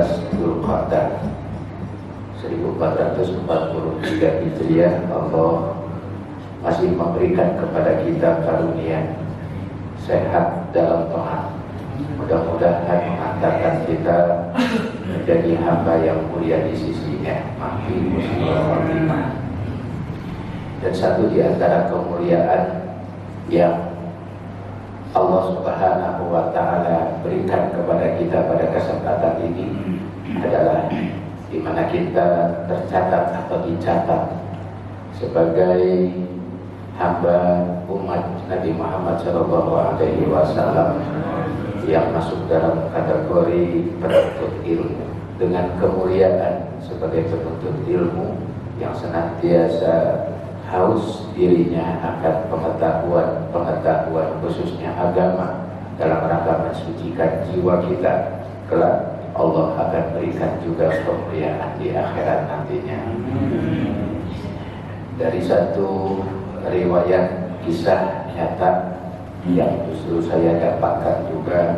Dzulqa'dah 1443 Hijriah. Allah masih memberikan kepada kita karunia sehat dalam taat. Mudah-mudahan mengantarkan kita menjadi hamba yang mulia di sisinya. Amin. Dan satu di antara kemuliaan yang Allah Subhanahu wa Ta'ala berikan kepada kita pada kesempatan ini adalah di mana kita tercatat atau dicatat sebagai hamba umat Nabi Muhammad SAW yang masuk dalam kategori penuntut ilmu, dengan kemuliaan sebagai penuntut ilmu yang senantiasa haus dirinya akan pengetahuan khususnya agama dalam rangka mensucikan jiwa kita. Kelak Allah akan berikan juga kemuliaan di akhirat nantinya. Dari satu riwayat kisah nyata yang justru saya dapatkan juga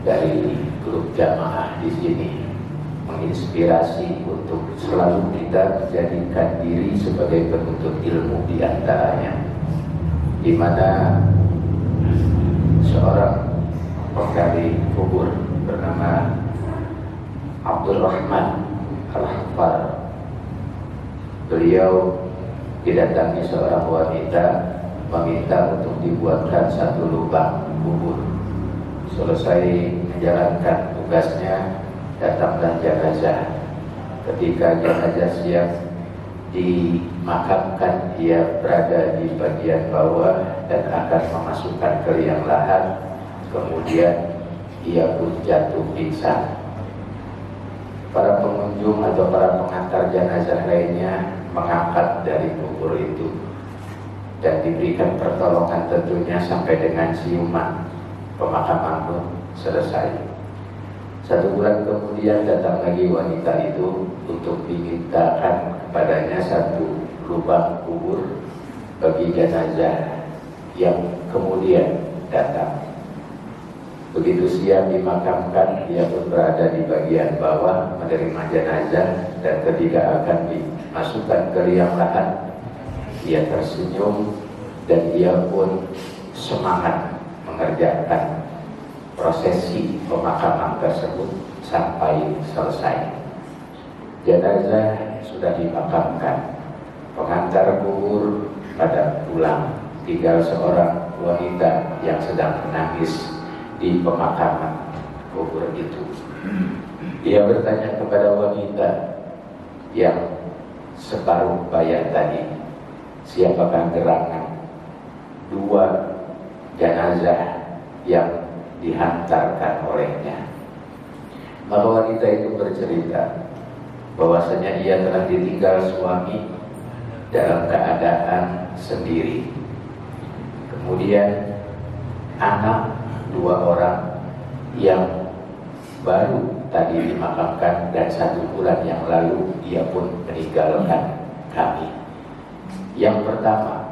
dari grup jamaah di sini, menginspirasi untuk selalu kita menjadikan diri sebagai penuntut ilmu di antaranya, di mana seorang penggali kubur bernama Abdurrahman Al-Hafar. Beliau didatangi seorang wanita meminta untuk dibuatkan satu lubang kubur. Selesai menjalankan tugasnya, datanglah jenazah. Ketika jenazah siap dimakamkan, ia berada di bagian bawah dan akan memasukkan ke liang lahat. Kemudian ia pun jatuh pingsan. Para pengunjung atau para pengantar jenazah lainnya mengangkat dari kubur itu dan diberikan pertolongan tentunya sampai dengan siuman. Pemakaman pun selesai. 1 bulan kemudian datang lagi wanita itu untuk dimintakan kepadanya satu lubang kubur bagi jenazah yang kemudian datang. Begitu siap dimakamkan, dia pun berada di bagian bawah menerima jenazah, dan ketika akan dimasukkan ke liang lahat, ia tersenyum dan ia pun semangat mengerjakan prosesi pemakaman tersebut sampai selesai. Jenazah sudah dimakamkan, pengantar kubur pada pulang, tinggal seorang wanita yang sedang menangis di pemakaman kubur itu. Dia bertanya kepada wanita yang separuh bayan tadi, siapakah gerangan 2 jenazah yang dihantarkan olehnya? Maka wanita itu bercerita bahwasanya ia telah ditinggal suami dalam keadaan sendiri. Kemudian anak 2 orang yang baru tadi dimakamkan, dan 1 bulan yang lalu ia pun meninggalkan kami. Yang pertama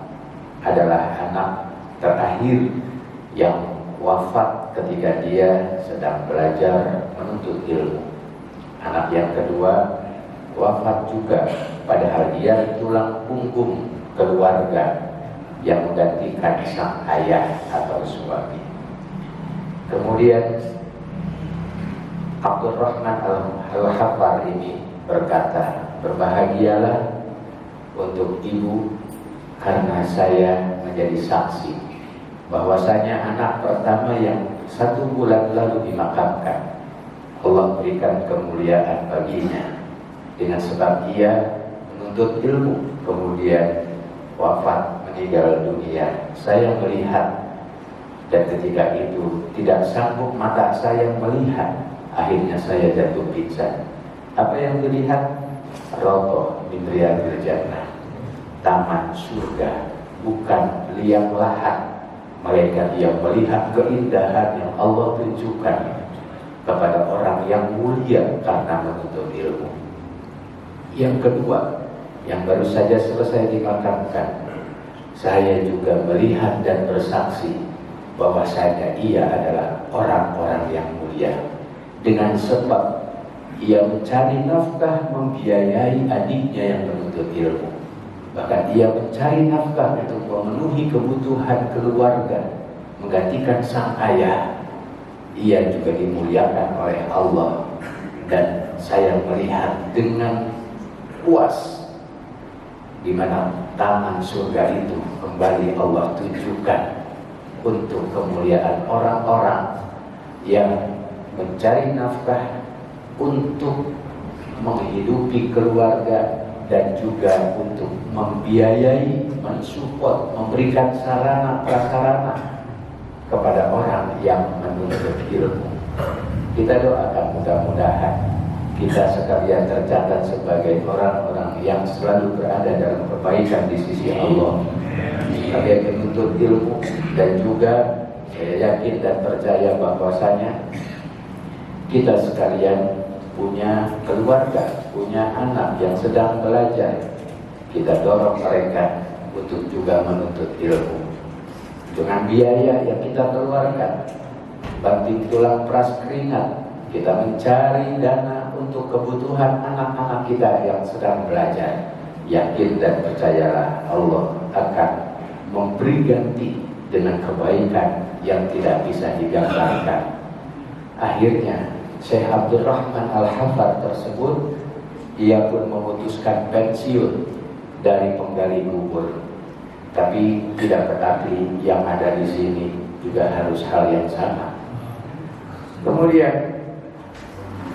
adalah anak terakhir yang wafat ketika dia sedang belajar menuntut ilmu. Anak yang kedua wafat juga, padahal dia tulang punggung keluarga yang menggantikan sang ayah atau suami. Kemudian Abdurrahman Al-Hafar ini berkata, berbahagialah untuk ibu karena saya menjadi saksi bahwasanya anak pertama yang 1 bulan lalu dimakamkan, Allah berikan kemuliaan baginya dengan sebab ia menuntut ilmu, kemudian wafat meninggal dunia. Saya melihat, dan ketika itu tidak sanggup mata saya melihat, akhirnya saya jatuh pingsan. Apa yang dilihat? Rawdhah min riyadil jannah, taman surga, bukan liang lahat. Mereka yang melihat keindahan yang Allah tunjukkan kepada orang yang mulia karena menuntut ilmu. Yang kedua, yang baru saja selesai dimakamkan, saya juga melihat dan bersaksi bahwasanya ia adalah orang-orang yang mulia, dengan sebab ia mencari nafkah membiayai adiknya yang menuntut ilmu. Bahkan ia mencari nafkah untuk memenuhi kebutuhan keluarga, menggantikan sang ayah. Ia juga dimuliakan oleh Allah, dan saya melihat dengan puas di mana taman surga itu kembali Allah tunjukkan untuk kemuliaan orang-orang yang mencari nafkah untuk menghidupi keluarga dan juga untuk membiayai, mensupport, memberikan sarana prasarana kepada orang yang menuntut ilmu. Kita doakan mudah-mudahan kita sekalian tercatat sebagai orang-orang yang selalu berada dalam kebaikan di sisi Allah, sebagai penuntut ilmu, dan juga saya yakin dan percaya bahwasanya kita sekalian punya keluarga, punya anak yang sedang belajar. Kita dorong mereka untuk juga menuntut ilmu. Dengan biaya yang kita keluarkan, banting tulang peras keringat, kita mencari dana untuk kebutuhan anak-anak kita yang sedang belajar. Yakin dan percayalah Allah akan memberi ganti dengan kebaikan yang tidak bisa digambarkan. Akhirnya Syekh Abdul Rahman Al-Hafar tersebut, ia pun memutuskan pensiun dari penggali kubur. Tapi tidak berarti yang ada di sini juga harus hal yang sama. Kemudian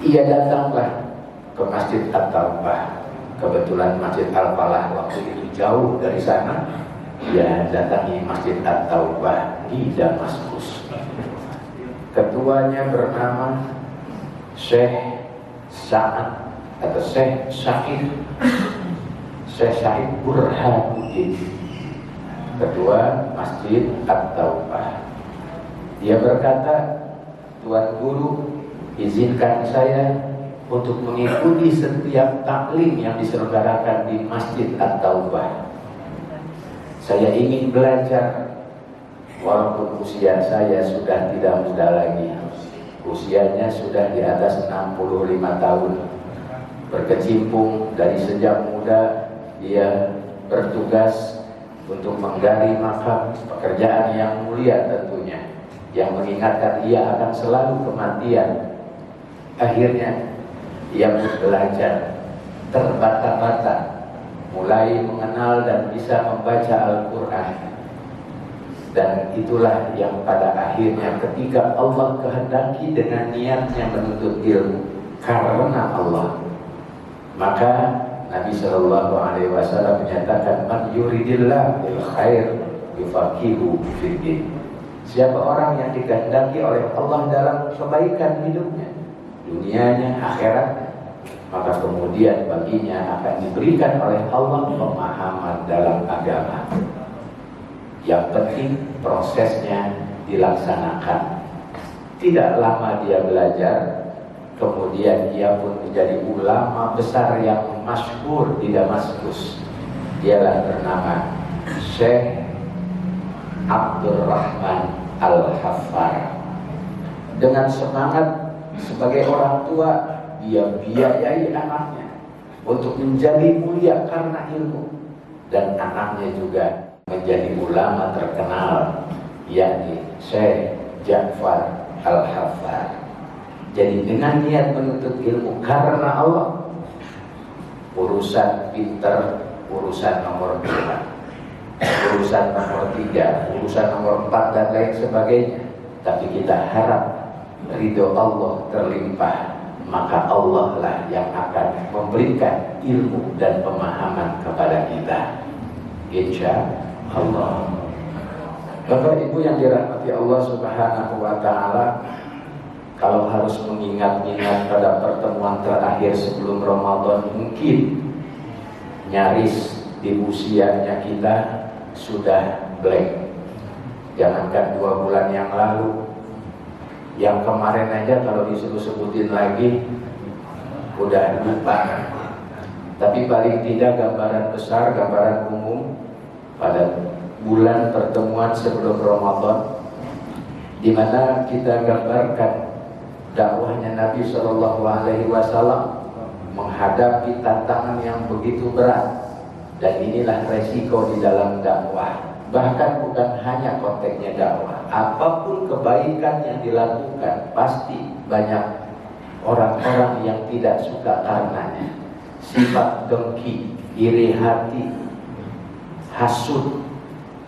ia datanglah ke Masjid At-Taubah. Kebetulan Masjid Al-Falah waktu itu jauh dari sana. Ia datangi Masjid At-Taubah di Damaskus. Ketuanya bernama Syekh Sa'ad atau Syekh Sa'id Burhanuddin, ketua Masjid At-Taubah. Dia berkata, Tuan Guru, izinkan saya untuk mengikuti setiap taklim yang diselenggarakan di Masjid At-Taubah. Saya ingin belajar, walaupun usia saya sudah tidak muda lagi. Usianya sudah di atas 65 tahun. Berkecimpung dari sejak muda, dia bertugas untuk menggali makam, pekerjaan yang mulia tentunya, yang mengingatkan ia akan selalu kematian. Akhirnya ia pun belajar terbata-bata, mulai mengenal dan bisa membaca Al-Quran. Dan itulah yang pada akhirnya ketika Allah kehendaki dengan niatnya menuntut ilmu karena Allah, maka Nabi Shallallahu Alaihi Wasallam menyatakan, "Man yuridillah bil khair yufaqihu fiddin." Siapa orang yang dikehendaki oleh Allah dalam kebaikan hidupnya, dunianya, akhiratnya, maka kemudian baginya akan diberikan oleh Allah pemahaman dalam agama. Yang penting prosesnya dilaksanakan. Tidak lama dia belajar, kemudian dia pun menjadi ulama besar yang masyhur di Damaskus. Dialah bernama Syekh Abdul Rahman Al-Hafar. Dengan semangat sebagai orang tua, dia biayai anaknya untuk menjadi mulia karena ilmu, dan anaknya juga menjadi ulama terkenal, yakni Syekh Ja'far Al-Hafar. Jadi dengan niat menuntut ilmu karena Allah, urusan pinter, urusan nomor 2, urusan nomor 3, urusan nomor 4 dan lain sebagainya. Tapi kita harap ridho Allah terlimpah, maka Allah lah yang akan memberikan ilmu dan pemahaman kepada kita, insya Allah. Bapak Ibu yang dirahmati Allah Subhanahu wa Ta'ala, kalau harus mengingat-ingat pada pertemuan terakhir sebelum Ramadan, mungkin nyaris di usianya kita sudah blank. Jangankan 2 bulan yang lalu, yang kemarin aja kalau disuruh sebutin lagi udah lupa. Tapi paling tidak gambaran besar, gambaran umum pada bulan pertemuan sebelum Ramadan, di mana kita gambarkan dakwahnya Nabi Shallallahu Alaihi Wasallam menghadapi tantangan yang begitu berat, dan inilah resiko di dalam dakwah. Bahkan bukan hanya konteksnya dakwah, apapun kebaikan yang dilakukan pasti banyak orang-orang yang tidak suka karenanya. Sifat dengki, iri hati, hasud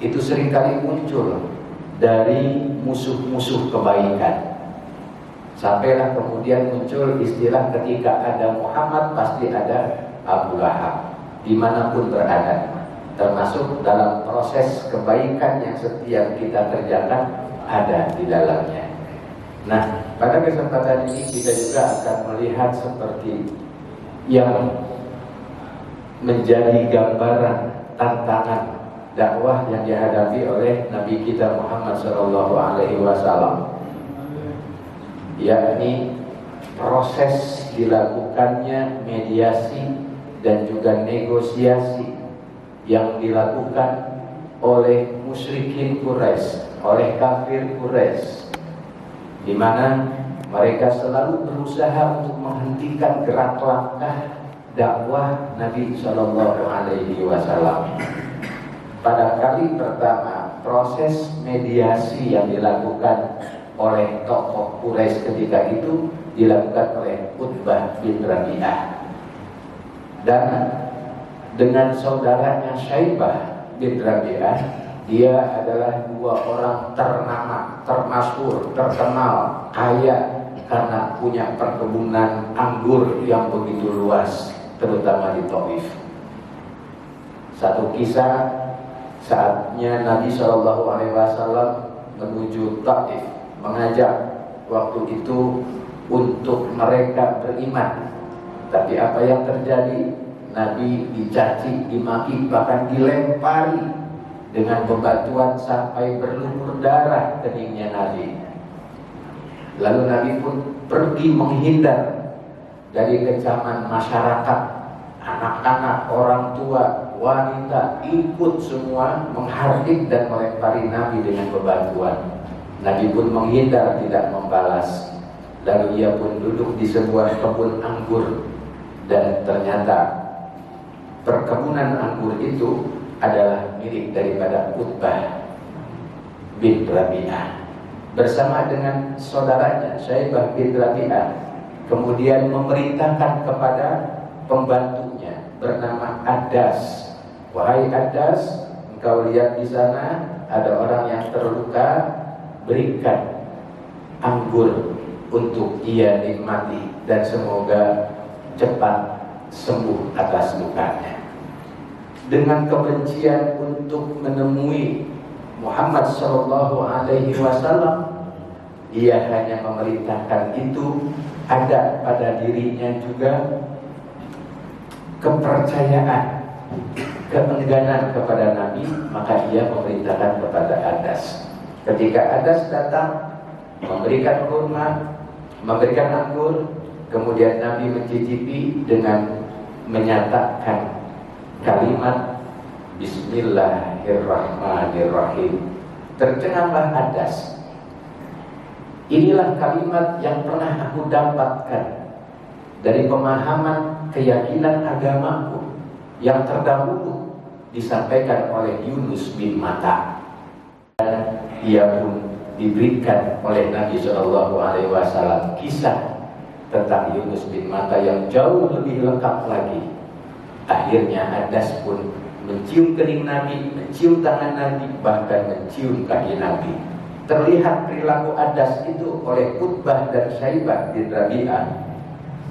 itu seringkali muncul dari musuh-musuh kebaikan. Sampailah kemudian muncul istilah ketika ada Muhammad pasti ada Abu Lahab, dimanapun berada, termasuk dalam proses kebaikan yang setiap kita kerjakan ada di dalamnya. Nah, pada kesempatan ini kita juga akan melihat seperti yang menjadi gambaran tantangan dakwah yang dihadapi oleh Nabi kita Muhammad SAW, yakni proses dilakukannya mediasi dan juga negosiasi yang dilakukan oleh musyrikin Quraisy, oleh kafir Quraisy, di mana mereka selalu berusaha untuk menghentikan gerak langkah dakwah Nabi Shallallahu Alaihi Wasallam. Pada kali pertama, proses mediasi yang dilakukan oleh tokoh Quraisy ketika itu dilakukan oleh Utbah bin Rabi'ah, dan dengan saudaranya Syaibah bin Rabi'ah, dia adalah dua orang ternama, termasyhur, terkenal, kaya karena punya perkebunan anggur yang begitu luas, terutama di Taif. Satu kisah, saatnya Nabi SAW menuju Taif, mengajak waktu itu untuk mereka beriman. Tapi apa yang terjadi? Nabi dicaci, dimaki, bahkan dilempari dengan bebatuan sampai berlumur darah keningnya Nabi. Lalu Nabi pun pergi menghindar dari kecaman masyarakat. Anak-anak, orang tua, wanita ikut semua menghardik dan melempari Nabi dengan bebatuan. Nabi pun menghindar, tidak membalas. Lalu ia pun duduk di sebuah kebun anggur, dan ternyata perkebunan anggur itu adalah milik daripada Utbah bin Rabi'ah bersama dengan saudaranya Syaibah bin Rabi'ah. Kemudian memerintahkan kepada pembantunya bernama Adas, wahai Adas, engkau lihat di sana ada orang yang terluka, berikan anggur untuk ia nikmati dan semoga cepat sembuh atas lukanya. Dengan kebencian untuk menemui Muhammad Sallallahu Alaihi Wasallam, ia hanya memerintahkan itu. Ada pada dirinya juga kepercayaan, keengganan kepada Nabi, maka ia memerintahkan kepada Adas. Ketika Adas datang memberikan kurma, memberikan anggur, kemudian Nabi mencicipi dengan menyatakan kalimat Bismillahirrahmanirrahim. Tercenganglah Adas. Inilah kalimat yang pernah aku dapatkan dari pemahaman keyakinan agamaku yang terdahulu disampaikan oleh Yunus bin Matta. Dan ia pun diberikan oleh Nabi SAW kisah tentang Yunus bin Matta yang jauh lebih lengkap lagi. Akhirnya Adas pun mencium kening Nabi, mencium tangan Nabi, bahkan mencium kaki Nabi. Terlihat perilaku Adas itu oleh Utbah dan Syaibah bin Rabi'ah.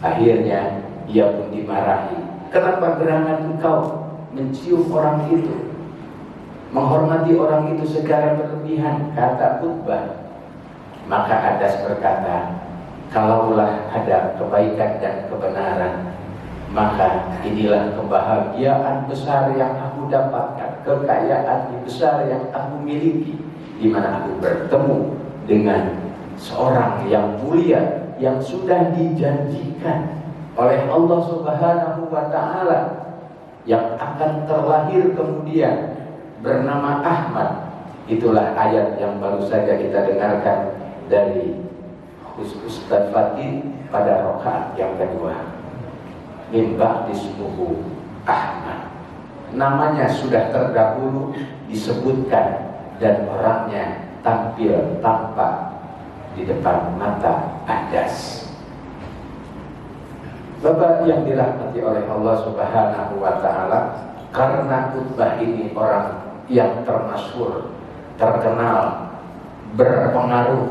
Akhirnya ia pun dimarahi. Kenapa gerangan engkau mencium orang itu, menghormati orang itu secara berlebihan? Kata Utbah. Maka Adas berkata, kalaulah ada kebaikan dan kebenaran, maka inilah kebahagiaan besar yang aku dapatkan, kekayaan besar yang aku miliki, di mana aku bertemu dengan seorang yang mulia yang sudah dijanjikan oleh Allah Subhanahu wa Ta'ala, yang akan terlahir kemudian bernama Ahmad. Itulah ayat yang baru saja kita dengarkan dari Ustaz Fatih pada rakaat yang kedua. Min ba'di ismuhu Ahmad. Namanya sudah terdahulu disebutkan dan orangnya tampil tampak di depan mata Ahdas. Bapak yang dirahmati oleh Allah Subhanahu wa Ta'ala, karena Utbah ini orang yang termasyhur, terkenal, berpengaruh,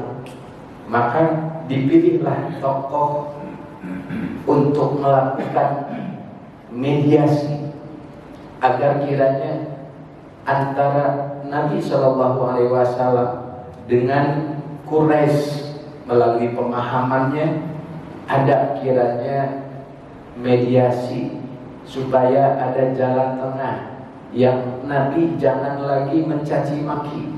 maka dipilihlah tokoh untuk melakukan mediasi agar kiranya antara Nabi Shallallahu Alaihi Wasallam dengan Quraisy melalui pemahamannya ada kiranya mediasi supaya ada jalan tengah yang Nabi jangan lagi mencaci maki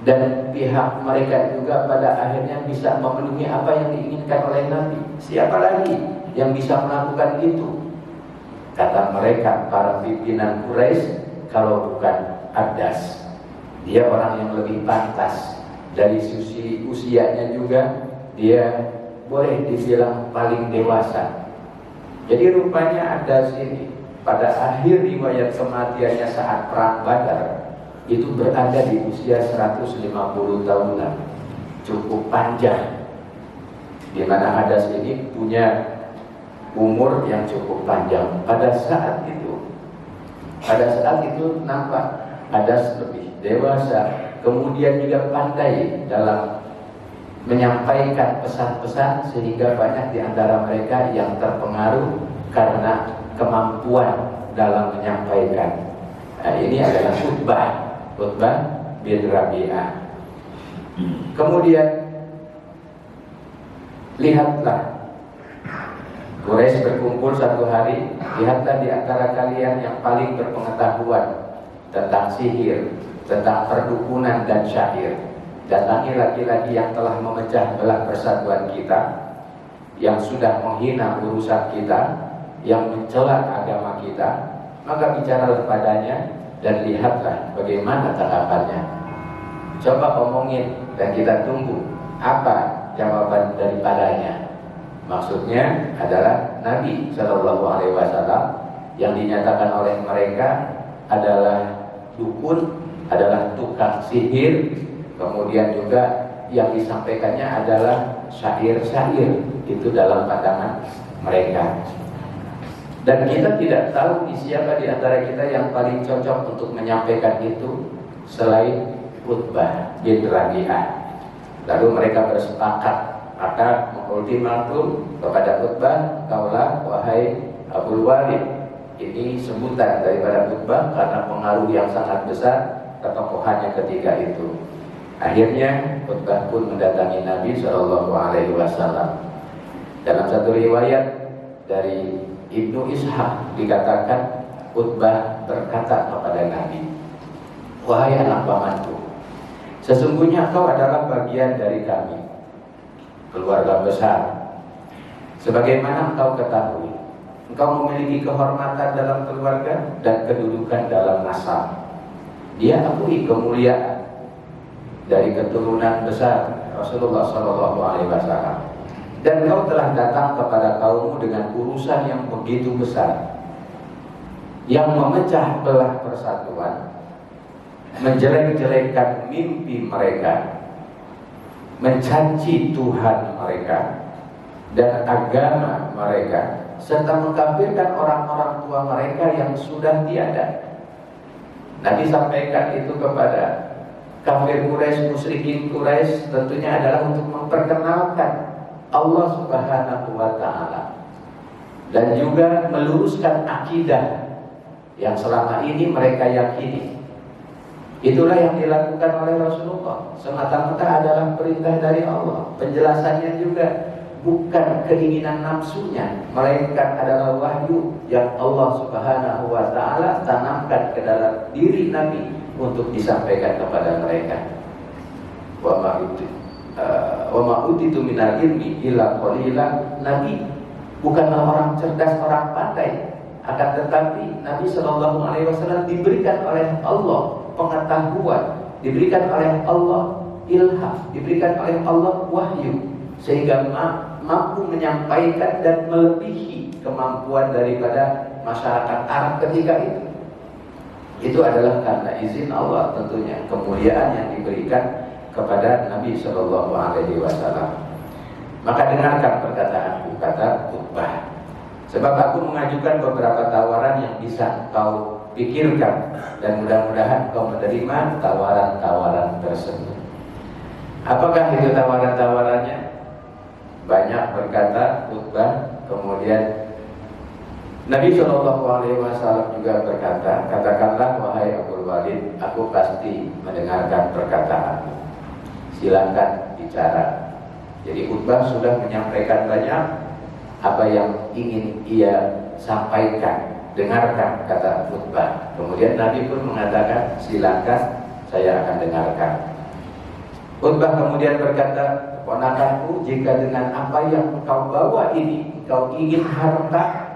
dan pihak mereka juga pada akhirnya bisa memenuhi apa yang diinginkan oleh Nabi. Siapa lagi yang bisa melakukan itu? Kata mereka para pimpinan Quraisy, kalau bukan Ahdas. Dia orang yang lebih pantas. Dari sisi usianya juga dia boleh dibilang paling dewasa. Jadi rupanya Ahdas ini pada akhir riwayat kematiannya saat perang Badar itu berada di usia 150 tahunan, cukup panjang. Di mana Ahdas ini punya umur yang cukup panjang. Pada saat itu nampak Ahdas lebih dewasa, kemudian juga pandai dalam menyampaikan pesan-pesan sehingga banyak di antara mereka yang terpengaruh karena kemampuan dalam menyampaikan. Nah, ini adalah Utbah bin Rabi'ah. Kemudian lihatlah, Quraisy berkumpul satu hari. Lihatlah di antara kalian yang paling berpengetahuan tentang sihir, tentang perdukunan dan syair. Datangi laki-laki yang telah memecah belah persatuan kita, yang sudah menghina urusan kita, yang mencela agama kita, maka bicaralah padanya dan lihatlah bagaimana tanggapannya. Coba omongin dan kita tunggu apa jawaban daripadanya. Maksudnya adalah Nabi Shallallahu Alaihi Wasallam yang dinyatakan oleh mereka adalah dukun, adalah tukang sihir. Kemudian juga yang disampaikannya adalah syair-syair. Itu dalam pandangan mereka. Dan kita tidak tahu siapa di antara kita yang paling cocok untuk menyampaikan itu selain Utbah bin Rabi'ah. Lalu mereka bersepakat, maka mengultimatum kepada Utbah, kaulah wahai Abul Walid. Ini sebutan daripada Utbah karena pengaruh yang sangat besar ketokohannya ketika itu. Akhirnya Utbah pun mendatangi Nabi Shallallahu Alaihi Wasallam. Dalam satu riwayat dari Ibnu Ishaq dikatakan Utbah berkata kepada Nabi, wahai anak pamanku, sesungguhnya kau adalah bagian dari kami, keluarga besar. Sebagaimana engkau ketahui, engkau memiliki kehormatan dalam keluarga dan kedudukan dalam nasab. Dia akui kemuliaan dari keturunan besar Rasulullah Shallallahu Alaihi Wasallam. Dan kau telah datang kepada kaummu dengan urusan yang begitu besar, yang memecah belah persatuan, menjelek-jelekkan mimpi mereka, mencaci Tuhan mereka dan agama mereka, serta mengkafirkan orang-orang tua mereka yang sudah tiada. Nabi sampaikan itu kepada kafir Quraisy, musyrikin Quraisy, tentunya adalah untuk memperkenalkan Allah Subhanahu wa Ta'ala dan juga meluruskan akidah yang selama ini mereka yakini. Itulah yang dilakukan oleh Rasulullah. Semata-mata adalah perintah dari Allah. Penjelasannya juga bukan keinginan nafsunya, melainkan adalah wahyu yang Allah Subhanahu wa Ta'ala tanamkan ke dalam diri Nabi untuk disampaikan kepada mereka. Wa ma utitu minal ilmi illa qalilan. Nabi bukanlah orang cerdas, orang pandai, akan tetapi Nabi Shallallahu Alaihi Wasallam diberikan oleh Allah pengetahuan, diberikan oleh Allah ilham, diberikan oleh Allah wahyu, sehingga mampu menyampaikan dan melebihi kemampuan daripada masyarakat Arab ketika itu. Itu adalah karena izin Allah tentunya, kemuliaan yang diberikan kepada Nabi Shallallahu Alaihi Wasallam. Maka dengarkan perkataanku, kata Utbah, sebab aku mengajukan beberapa tawaran yang bisa kau pikirkan, dan mudah-mudahan kau menerima tawaran-tawaran tersebut. Apakah itu tawaran-tawarannya? Banyak, berkata Utbah. Kemudian Nabi Shallallahu Alaihi Wasallam juga berkata, katakanlah wahai Abu Walid, aku pasti mendengarkan perkataanmu. Silakan bicara. Jadi Utbah sudah menyampaikan banyak apa yang ingin ia sampaikan. Dengarkan, kata Utbah. Kemudian Nabi pun mengatakan, silakan, saya akan dengarkan. Utbah kemudian berkata, ponakanku, jika dengan apa yang engkau bawa ini engkau ingin harta,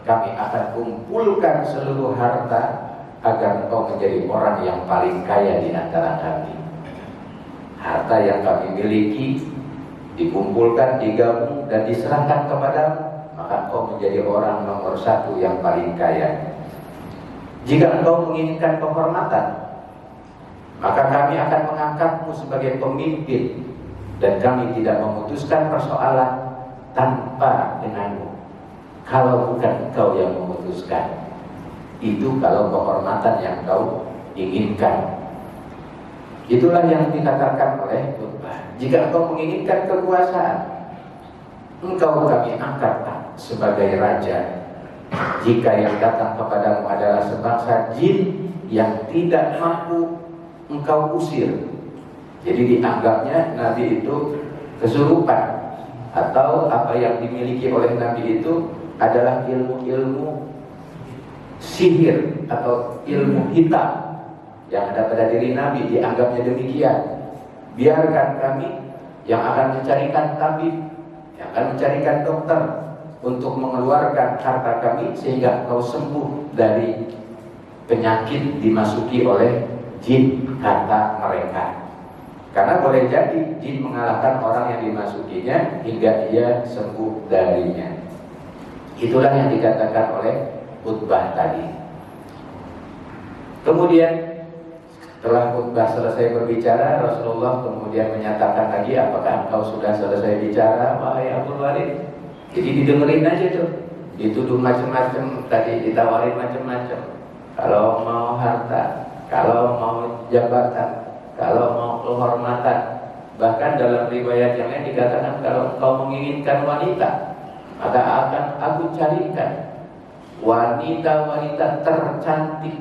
kami akan kumpulkan seluruh harta agar engkau menjadi orang yang paling kaya di antara kami. Harta yang kami miliki dikumpulkan, digabung dan diserahkan kepadamu, maka engkau menjadi orang nomor satu yang paling kaya. Jika engkau menginginkan kehormatan, maka kami akan mengangkatmu sebagai pemimpin, dan kami tidak memutuskan persoalan tanpa denganmu. Kalau bukan engkau yang memutuskan, itu kalau kehormatan yang kau inginkan. Itulah yang dikatakan oleh Utbah. Jika engkau menginginkan kekuasaan, engkau kami angkat sebagai raja. Jika yang datang kepadamu adalah sebangsa jin yang tidak mampu engkau usir, jadi dianggapnya Nabi itu kesurupan, atau apa yang dimiliki oleh Nabi itu adalah ilmu-ilmu sihir atau ilmu hitam yang ada pada diri Nabi, dianggapnya demikian. Biarkan kami yang akan mencarikan tabib, yang akan mencarikan dokter untuk mengeluarkan harta kami sehingga kau sembuh dari penyakit dimasuki oleh jin, kata mereka. Karena boleh jadi jin mengalahkan orang yang dimasukinya hingga ia sembuh darinya. Itulah yang dikatakan oleh Utbah tadi. Kemudian setelah Utbah selesai berbicara, Rasulullah kemudian menyatakan lagi, apakah engkau sudah selesai bicara, wahai Abu Walid? Jadi didengerin aja tuh. Dituduh macam-macam, tadi ditawarin macam-macam. Kalau mau harta, kalau mau jabatan, kalau mau kehormatan, bahkan dalam riwayat yang lain dikatakan kalau engkau menginginkan wanita, maka akan aku carikan wanita-wanita tercantik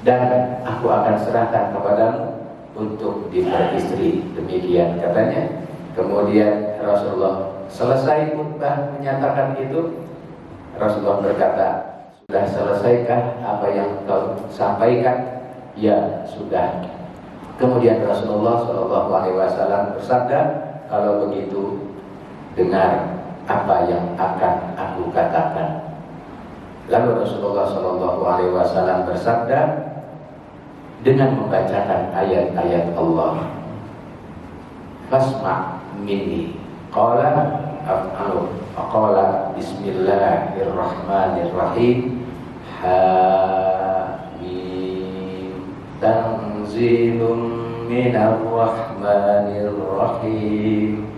dan aku akan serahkan kepadamu untuk diperistri. Demikian katanya. Kemudian Rasulullah selesai Utbah menyatakan itu, Rasulullah berkata, sudah selesaikah apa yang kau sampaikan? Ya, sudah. Kemudian Rasulullah SAW bersabda, kalau begitu dengar apa yang akan aku katakan. Lalu Rasulullah SAW bersabda dengan membacakan ayat-ayat Allah. Fasma' minni qala af'alu qala bismillahirrahmanirrahim hamim tanzilun minarrahmanir rahim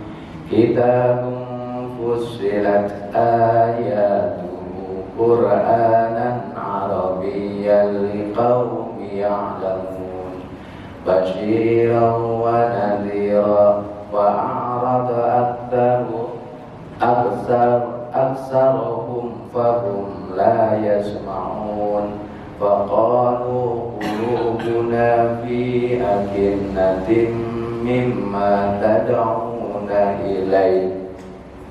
kitabun fussilat ayatuhu qur'anan arabiyyan liqaumin ya'lamun basyiran wa nadhiran wa a'rada aksaruhum fahum la yasma'un faqalu qulubuna fi akinnatin mimma tad'una ilaih.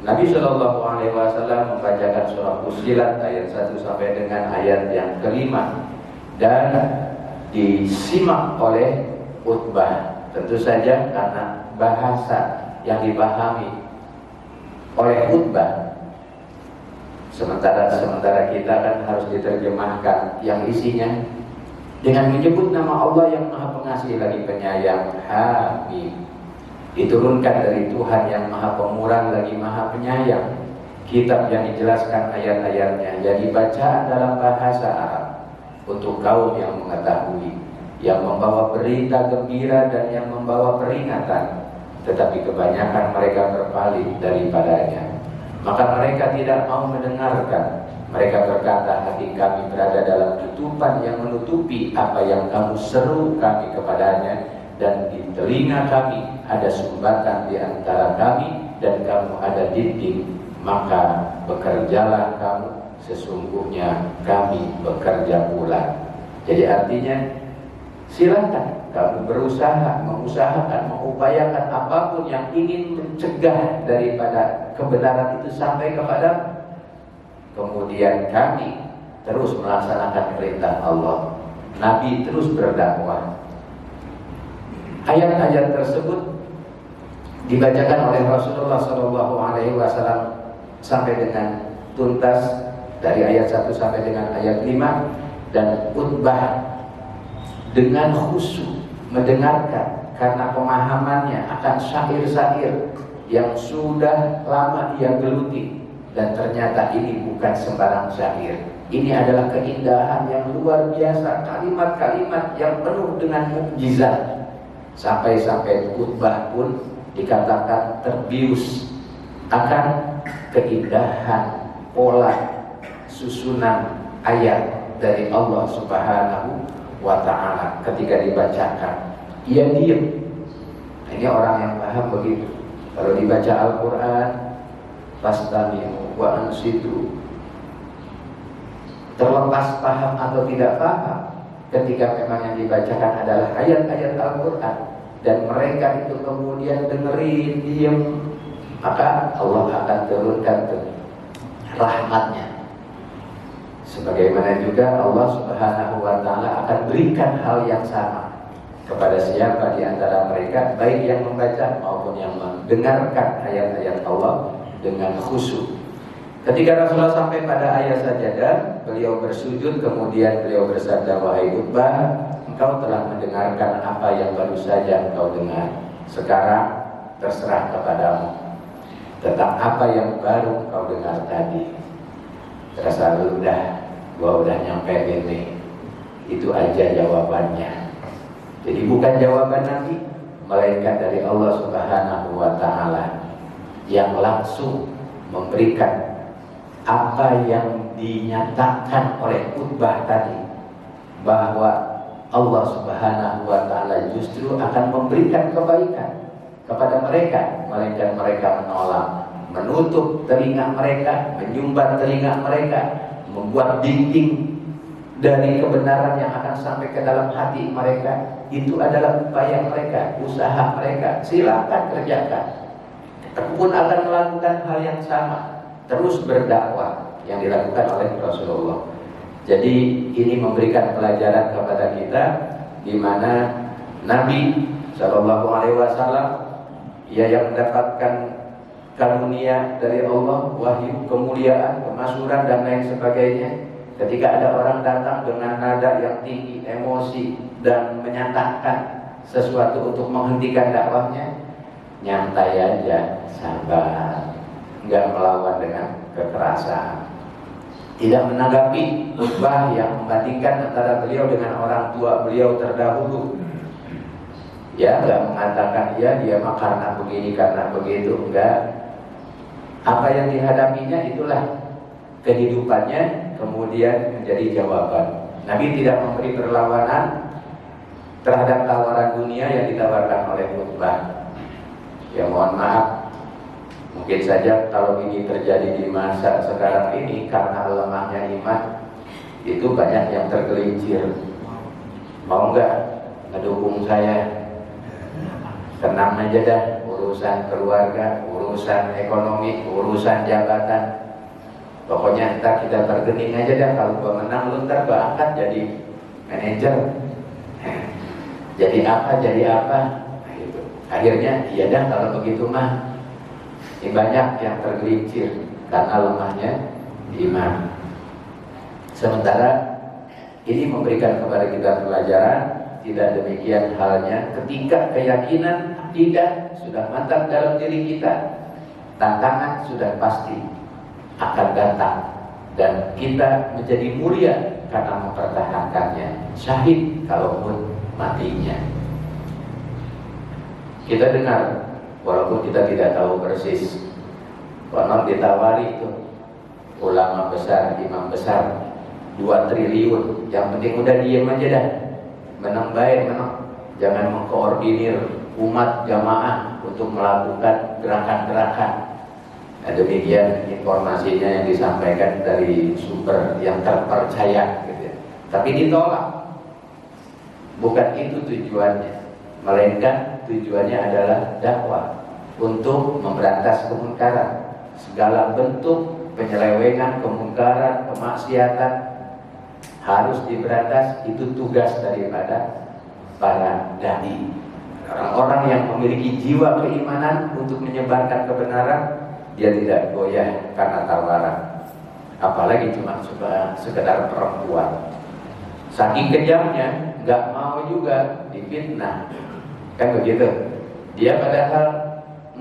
Nabi Shallallahu Alaihi Wasallam membacakan surah Fussilat ayat 1 sampai dengan ayat yang kelima dan disimak oleh Utbah. Tentu saja karena bahasa yang dipahami oleh Utbah, sementara kita kan harus diterjemahkan yang isinya dengan menyebut nama Allah yang Maha Pengasih lagi Penyayang, Hamim. diturunkan dari Tuhan yang Maha Pemurah lagi Maha Penyayang. Kitab yang dijelaskan ayat-ayatnya, yang dibaca dalam bahasa Arab untuk kaum yang mengetahui, yang membawa berita gembira dan yang membawa peringatan. Tetapi kebanyakan mereka berpaling daripadanya. Maka mereka tidak mau mendengarkan. Mereka berkata, hati kami berada dalam tutupan yang menutupi apa yang kamu seru kami kepadanya, dan di telinga kami ada sumbatan di antara kami, dan kamu ada dinding. Maka bekerjalah kamu, sesungguhnya kami bekerja pula. Jadi artinya, silakan kamu berusaha, mengusahakan, mengupayakan apapun yang ingin mencegah daripada kebenaran itu sampai kepada. Kemudian kami terus melaksanakan perintah Allah. Nabi terus berdakwah. Ayat-ayat tersebut dibacakan oleh Rasulullah SAW sampai dengan tuntas dari ayat 1 sampai dengan ayat 5, dan Utbah dengan khusyuk mendengarkan karena pemahamannya akan syair-syair yang sudah lama ia geluti, dan ternyata ini bukan sembarang syair. Ini adalah keindahan yang luar biasa, kalimat-kalimat yang penuh dengan mukjizat. Sampai-sampai Utbah pun dikatakan terbius akan keindahan pola susunan ayat dari Allah Subhanahu wa ta'ala ketika dibacakan. Ia diam. Ini orang yang paham begitu. Kalau dibaca Al-Quran, fastami'u wa ansitu, terlepas paham atau tidak paham, ketika memang yang dibacakan adalah ayat-ayat Al-Quran dan mereka itu kemudian dengerin, diam, maka Allah akan turunkan rahmatnya. Sebagaimana juga Allah Subhanahu wa ta'ala akan berikan hal yang sama kepada siapa di antara mereka, baik yang membaca maupun yang mendengarkan ayat-ayat Allah dengan khusyuk. Ketika Rasulullah sampai pada ayat sajadah, beliau bersujud, kemudian beliau bersabda, wahai Utbah, engkau telah mendengarkan apa yang baru saja engkau dengar. Sekarang terserah kepadamu tentang apa yang baru engkau dengar tadi. Terasa gua udah nyampe ini. Itu aja jawabannya. Jadi bukan jawaban Nabi, melainkan dari Allah Subhanahu wa ta'ala yang langsung memberikan apa yang dinyatakan oleh Utbah tadi, bahwa Allah Subhanahu wa ta'ala justru akan memberikan kebaikan kepada mereka, melainkan mereka menolak, menutup telinga mereka, menyumbat telinga mereka, membuat dinding dari kebenaran yang akan sampai ke dalam hati mereka. Itu adalah upaya mereka, usaha mereka. Silakan kerjakan. Aku pun akan melakukan hal yang sama, terus berdakwah yang dilakukan oleh Rasulullah. Jadi ini memberikan pelajaran kepada kita, di mana Nabi Shallallahu Alaihi Wasallam, ia yang mendapatkan karunia dari Allah, wahyu, kemuliaan, kemasyhuran dan lain sebagainya. Ketika ada orang datang dengan nada yang tinggi, emosi, dan menyatakan sesuatu untuk menghentikan dakwahnya, nyantai aja, sabar, enggak melawan dengan kekerasan. Tidak menanggapi Utbah yang membandingkan antara beliau dengan orang tua beliau terdahulu. Ya, enggak mengatakan ya dia mah karena begini, karena begitu, enggak. Apa yang dihadapinya itulah kehidupannya, kemudian menjadi jawaban. Nabi tidak memberi perlawanan terhadap tawaran dunia yang ditawarkan oleh Utbah. Ya mohon maaf, mungkin saja kalau ini terjadi di masa sekarang ini, karena lemahnya iman, itu banyak yang tergelincir. Mau nggak ngedukung saya? Tenang aja dah, urusan keluarga, urusan ekonomi, urusan jabatan. Pokoknya ntar kita bergening aja dah, kalau gua menang lu ntar gua angkat jadi manajer. Jadi apa, nah, gitu. Akhirnya iya dah kalau begitu mah. Ini banyak yang tergelincir karena lemahnya iman. Sementara ini memberikan kepada kita pelajaran, tidak demikian halnya ketika keyakinan Tidak, sudah mantap dalam diri kita. Tantangan sudah pasti akan datang, dan kita menjadi mulia karena mempertahankannya. Syahid kalaupun matinya. Kita dengar, walaupun kita tidak tahu persis, konon ditawari itu ulama besar, imam besar 2 triliun. Yang penting udah diem aja dah, menang baik menang. Jangan mengkoordinir umat jamaah untuk melakukan gerakan-gerakan. Nah, demikian informasinya yang disampaikan dari sumber yang terpercaya gitu ya. Tapi ditolak. Bukan itu tujuannya, melainkan tujuannya adalah dakwah untuk memberantas kemungkaran. Segala bentuk penyelewengan, kemungkaran, kemaksiatan harus diberantas. Itu tugas daripada para dai. Orang-orang yang memiliki jiwa keimanan untuk menyebarkan kebenaran, dia tidak goyah karena tawaran. Apalagi cuma sekedar perempuan. Saking kejamnya, nggak mau juga difitnah. Kan begitu. Dia padahal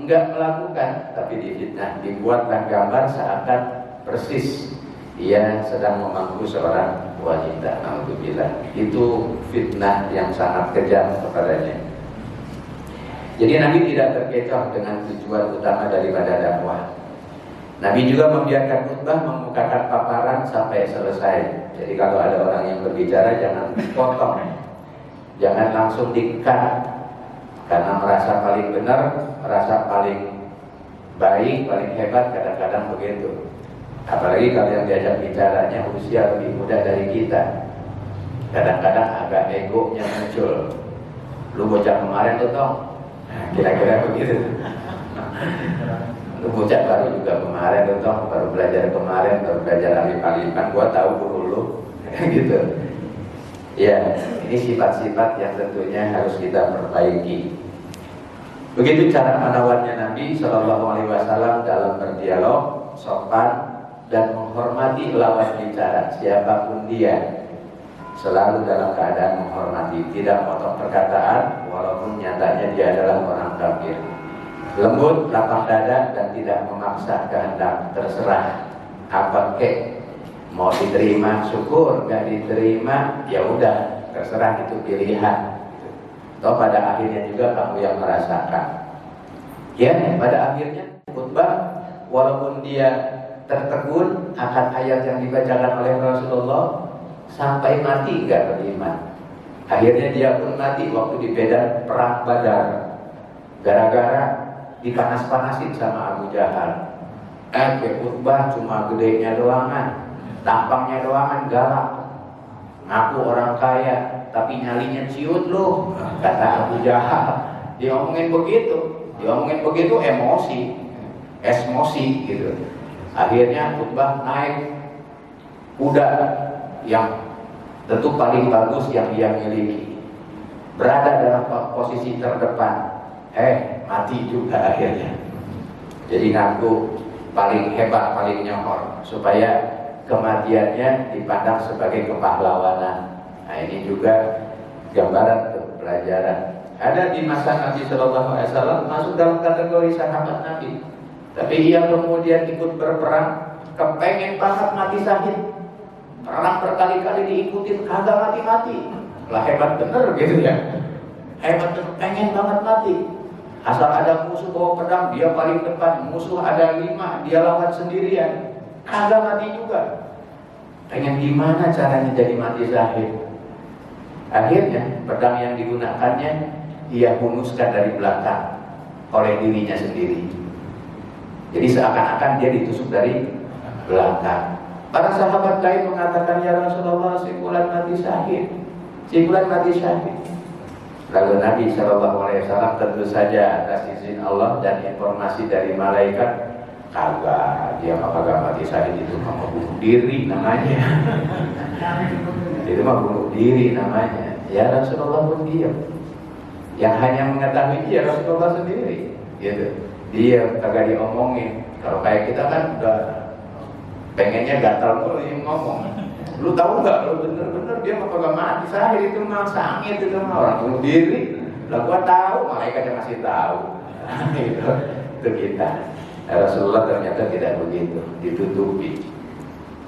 nggak melakukan, tapi difitnah. Dibuatlah gambar seakan persis ia sedang memangku seorang wanita. Alhamdulillah. Itu fitnah yang sangat kejam kepadanya. Jadi Nabi tidak terkecoh dengan tujuan utama daripada dakwah. Nabi juga membiarkan khutbah mengemukakan paparan sampai selesai. Jadi kalau ada orang yang berbicara jangan dipotong, jangan langsung di-cut karena merasa paling benar, merasa paling baik, paling hebat, kadang-kadang begitu. Apalagi kalau yang diajak bicaranya usia lebih muda dari kita, kadang-kadang agak egonya muncul. Lu bocah kemarin tuh Tong, kira-kira begitu. Lu bocah baru juga kemarin tuh Tong, baru belajar kemarin, baru belajar alif-alifan, gua tahu guru lu, gitu. Ya, ini sifat-sifat yang tentunya harus kita perbaiki. Begitu cara menawarnya Nabi SAW dalam berdialog, sopan dan menghormati lawan bicara siapapun dia, selalu dalam keadaan menghormati, tidak potong perkataan walaupun nyatanya dia adalah orang kafir. Lembut, lapang dada dan tidak memaksa kehendak, terserah apa kek, mau diterima syukur, nggak diterima ya udah, terserah, itu pilihan. Toh pada akhirnya juga kamu yang merasakan. Ya, pada akhirnya khutbah walaupun dia tertegun akan ayat yang dibacakan oleh Rasulullah, sampai mati gak beriman. Akhirnya dia pun mati waktu di medan perang Badar, gara-gara dipanas-panasin sama Abu Jahal. Khutbah cuma gedenya doangan, tampangnya doangan, galak, ngaku orang kaya tapi nyalinya ciut loh, kata Abu Jahal. Diomongin begitu emosi gitu. Akhirnya khutbah naik kuda yang tentu paling bagus yang dia miliki, berada dalam posisi terdepan. Mati juga akhirnya. Jadi ngaku paling hebat, paling nyohor, supaya kematiannya dipandang sebagai kepahlawanan. Nah, ini juga gambaran untuk pelajaran. Ada di masa Nabi SAW masuk dalam kategori sahabat Nabi, tapi ia kemudian ikut berperang, kepengen banget mati syahid. Perang berkali-kali diikutin, kagak mati-mati. Lah hebat bener gitu ya. Hebat bener, pengen banget mati. Asal ada musuh bawa pedang, dia paling depan. Musuh ada 5, dia lawan sendirian, kagak mati juga. Pengen gimana caranya jadi mati syahid. Akhirnya pedang yang digunakannya ia hunuskan dari belakang oleh dirinya sendiri. Jadi seakan-akan dia ditusuk dari belakang. Para sahabat lain mengatakan, ya Rasulullah, si fulan mati syahid, si fulan mati syahid. Lalu Nabi SAW tentu saja atas izin Allah dan informasi dari malaikat, kagak, dia kagak mati syahid, itu mah bunuh diri namanya. Itu mah bunuh diri namanya. Ya Rasulullah pun diam. Yang hanya mengetahui ya Rasulullah sendiri, gitu. Dia kagak diomongin. Kalau kayak kita kan udah pengennya gatal mulu yang ngomong. Lu tahu nggak? Lu bener-bener dia mah kagak mati syahid, itu mah sangit, itu mah orang bunuh diri. Lah gua tahu, malaikatnya masih tahu. Itu kita. Rasulullah ternyata tidak begitu, ditutupi.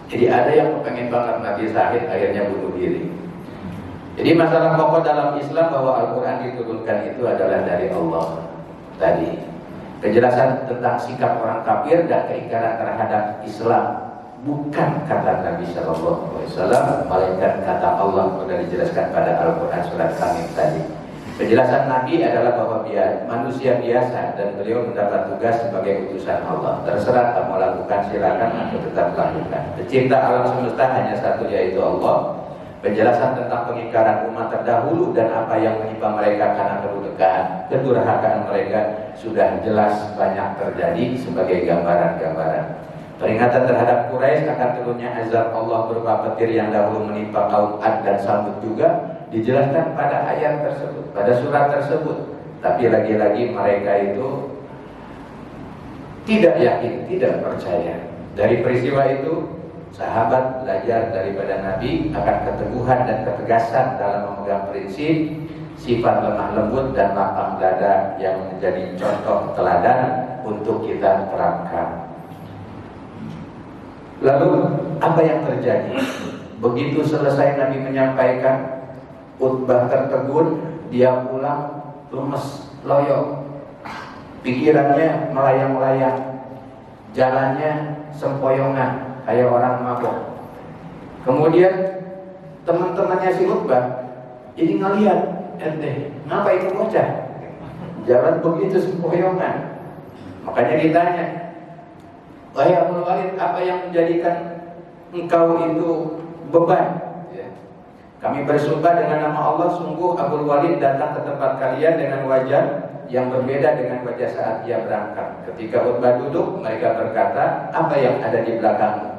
Jadi ada yang pengen banget Nabi Syahid, akhirnya bunuh diri. Jadi masalah pokok dalam Islam bahwa Al-Quran diturunkan itu adalah dari Allah. Tadi penjelasan tentang sikap orang kafir dan keingkaran terhadap Islam bukan kata Nabi Sallallahu Alaihi Wasallam, melainkan kata Allah. Sudah dijelaskan pada Al-Quran surat Hamim tadi. Penjelasan Nabi adalah bahwa dia manusia biasa dan beliau mendapat tugas sebagai utusan Allah. Terserah kamu lakukan, silakan, atau tetap lakukan. Pencipta alam semesta hanya satu, yaitu Allah. Penjelasan tentang pengingkaran umat terdahulu dan apa yang menimpa mereka karena kedurhakaan mereka sudah jelas banyak terjadi sebagai gambaran-gambaran. Peringatan terhadap Quraisy akan turunnya azab Allah berupa petir yang dahulu menimpa kaum Ad dan Samud juga dijelaskan pada ayat tersebut, pada surat tersebut. Tapi lagi-lagi mereka itu tidak yakin, tidak percaya. Dari peristiwa itu sahabat belajar daripada Nabi akan keteguhan dan ketegasan dalam memegang prinsip, sifat lemah lembut dan lapang dada yang menjadi contoh teladan untuk kita terapkan. Lalu apa yang terjadi? Begitu selesai Nabi menyampaikan, Utbah tertegun, dia pulang lemes, loyo, pikirannya melayang-layang, jalannya sempoyongan kayak orang mabok. Kemudian teman-temannya si Utbah ini ngelihat, ngapa itu bocah jalan begitu sempoyongan. Makanya ditanya, wahai Abul Walid, apa yang menjadikan engkau itu beban? Kami bersumpah dengan nama Allah, sungguh Abul Walid datang ke tempat kalian dengan wajah yang berbeda dengan wajah saat dia berangkat. Ketika Utbah duduk, mereka berkata, apa yang ada di belakangmu?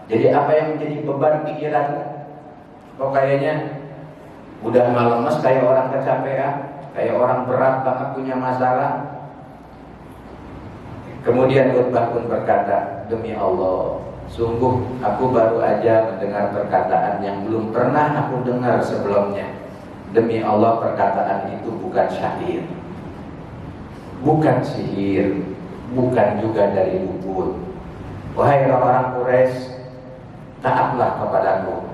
Jadi apa yang menjadi beban pikiranmu? Kok kayaknya udah malemes, kayak orang kecapean, kayak orang berat banget punya masalah. Kemudian Utbah pun berkata, demi Allah, sungguh aku baru aja mendengar perkataan yang belum pernah aku dengar sebelumnya. Demi Allah, perkataan itu bukan syair, bukan sihir, bukan juga dari dukun. Wahai orang-orang Quraisy, taatlah kepadaku.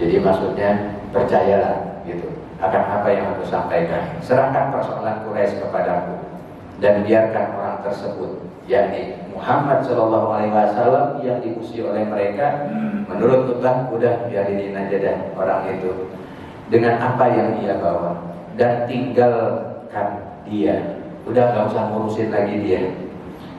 Jadi maksudnya percayalah gitu akan apa yang aku sampaikan. Serahkan persoalan Quraisy kepadaku dan biarkan orang tersebut, yakni Muhammad Shallallahu Alaihi Wasallam yang dimusuhi oleh mereka, menurut Utbah, udah biarin aja dah orang itu dengan apa yang dia bawa dan tinggalkan dia. Udah gak usah ngurusin lagi dia.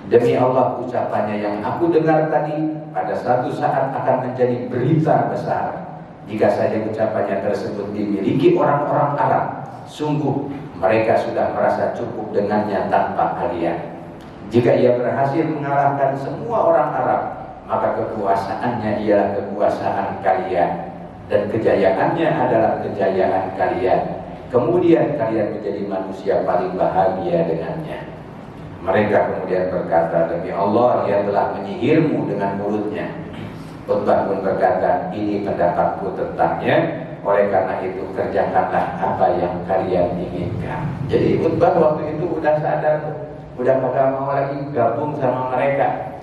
Demi Allah, ucapannya yang aku dengar tadi pada suatu saat akan menjadi berita besar jika saja ucapannya tersebut dimiliki orang-orang Arab. Sungguh mereka sudah merasa cukup dengannya tanpa kalian. Jika ia berhasil mengalahkan semua orang Arab, maka kekuasaannya ialah kekuasaan kalian dan kejayaannya adalah kejayaan kalian. Kemudian kalian menjadi manusia paling bahagia dengannya. Mereka kemudian berkata, demi Allah, dia telah menyihirmu dengan mulutnya. Utbah pun berkata, ini pendapatku tentangnya, oleh karena itu kerjakanlah apa yang kalian inginkan. Jadi Utbah waktu itu udah sadar, udah pada mau lagi gabung sama mereka.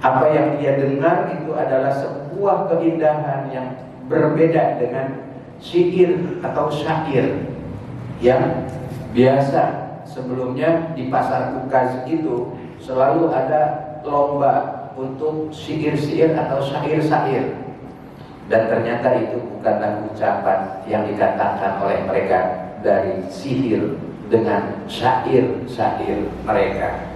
Apa yang dia dengar itu adalah sebuah keindahan yang berbeda dengan syair atau syair yang biasa. Sebelumnya di pasar Ukaz itu selalu ada lomba untuk syair-syair atau syair-syair, dan ternyata itu bukanlah ucapan yang dikatakan oleh mereka dari sihir dengan syair-syair mereka.